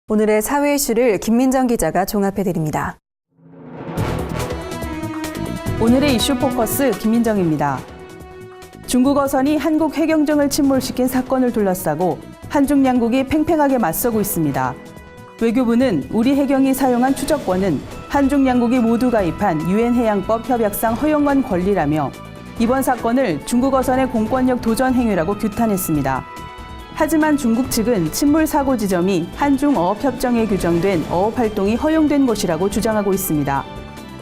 오늘의 사회 이슈를 김민정 기자가 종합해드립니다. 오늘의 이슈 포커스 김민정입니다. 중국 어선이 한국 해경정을 침몰시킨 사건을 둘러싸고 한중 양국이 팽팽하게 맞서고 있습니다. 외교부는 우리 해경이 사용한 추적권은 한중 양국이 모두 가입한 유엔 해양법 협약상 허용한 권리라며 이번 사건을 중국 어선의 공권력 도전 행위라고 규탄했습니다. 하지만 중국 측은 침몰 사고 지점이 한중 어업협정에 규정된 어업활동이 허용된 곳이라고 주장하고 있습니다.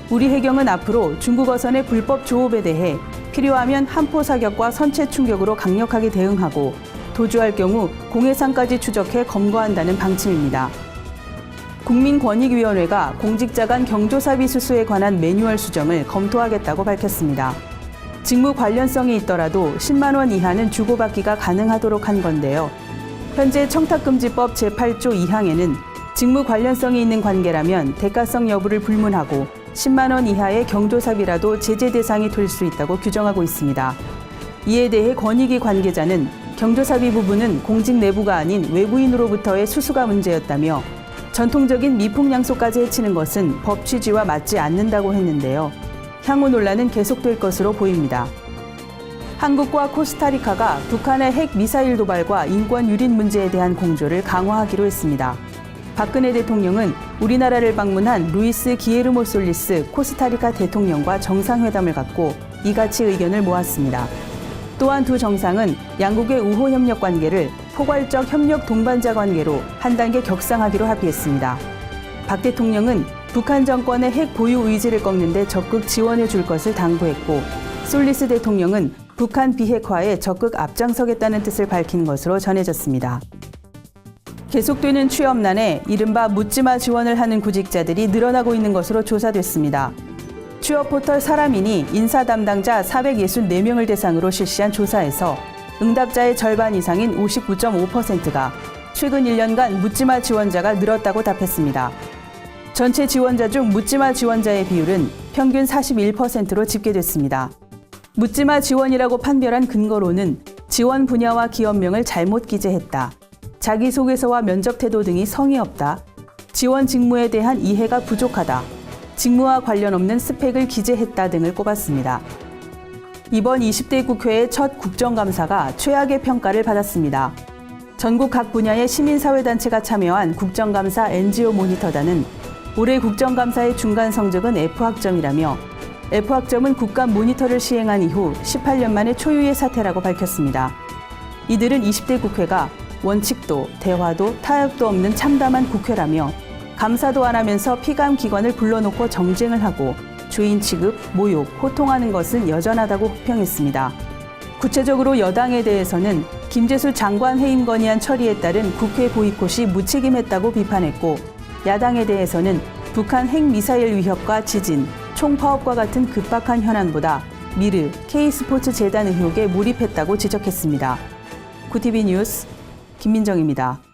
우리 해경은 앞으로 중국 어선의 불법 조업에 대해 필요하면 함포 사격과 선체 충격으로 강력하게 대응하고 도주할 경우 공해상까지 추적해 검거한다는 방침입니다. 국민권익위원회가 공직자 간 경조사비 수수에 관한 매뉴얼 수정을 검토하겠다고 밝혔습니다. 직무 관련성이 있더라도 10만 원 이하는 주고받기가 가능하도록 한 건데요. 현재 청탁금지법 제8조 2항에는 직무 관련성이 있는 관계라면 대가성 여부를 불문하고 10만 원 이하의 경조사비라도 제재 대상이 될 수 있다고 규정하고 있습니다. 이에 대해 권익위 관계자는 경조사비 부분은 공직 내부가 아닌 외부인으로부터의 수수가 문제였다며 전통적인 미풍양속까지 해치는 것은 법 취지와 맞지 않는다고 했는데요. 향후 논란은 계속될 것으로 보입니다. 한국과 코스타리카가 북한의 핵 미사일 도발과 인권 유린 문제에 대한 공조를 강화하기로 했습니다. 박근혜 대통령은 우리나라를 방문한 루이스 기에르모 솔리스 코스타리카 대통령과 정상회담을 갖고 이같이 의견을 모았습니다. 또한 두 정상은 양국의 우호 협력 관계를 포괄적 협력 동반자 관계로 한 단계 격상하기로 합의했습니다. 박 대통령은 북한 정권의 핵 보유 의지를 꺾는 데 적극 지원해 줄 것을 당부했고 솔리스 대통령은 북한 비핵화에 적극 앞장서겠다는 뜻을 밝힌 것으로 전해졌습니다. 계속되는 취업난에 이른바 묻지마 지원을 하는 구직자들이 늘어나고 있는 것으로 조사됐습니다. 취업 포털 사람인이 인사 담당자 464명을 대상으로 실시한 조사에서 응답자의 절반 이상인 59.5%가 최근 1년간 묻지마 지원자가 늘었다고 답했습니다. 전체 지원자 중 묻지마 지원자의 비율은 평균 41%로 집계됐습니다. 묻지마 지원이라고 판별한 근거로는 지원 분야와 기업명을 잘못 기재했다, 자기소개서와 면접 태도 등이 성의 없다, 지원 직무에 대한 이해가 부족하다, 직무와 관련 없는 스펙을 기재했다 등을 꼽았습니다. 이번 20대 국회의 첫 국정감사가 최악의 평가를 받았습니다. 전국 각 분야의 시민사회단체가 참여한 국정감사 NGO 모니터단은 올해 국정감사의 중간 성적은 F학점이라며 F학점은 국감 모니터를 시행한 이후 18년 만에 초유의 사태라고 밝혔습니다. 이들은 20대 국회가 원칙도, 대화도, 타협도 없는 참담한 국회라며 감사도 안 하면서 피감 기관을 불러놓고 정쟁을 하고 주인 취급, 모욕, 호통하는 것은 여전하다고 호평했습니다. 구체적으로 여당에 대해서는 김재수 장관 해임 건의안 처리에 따른 국회 보이콧이 무책임했다고 비판했고 야당에 대해서는 북한 핵미사일 위협과 지진, 총파업과 같은 급박한 현안보다 미르, K스포츠 재단 의혹에 몰입했다고 지적했습니다. 구티비 뉴스 김민정입니다.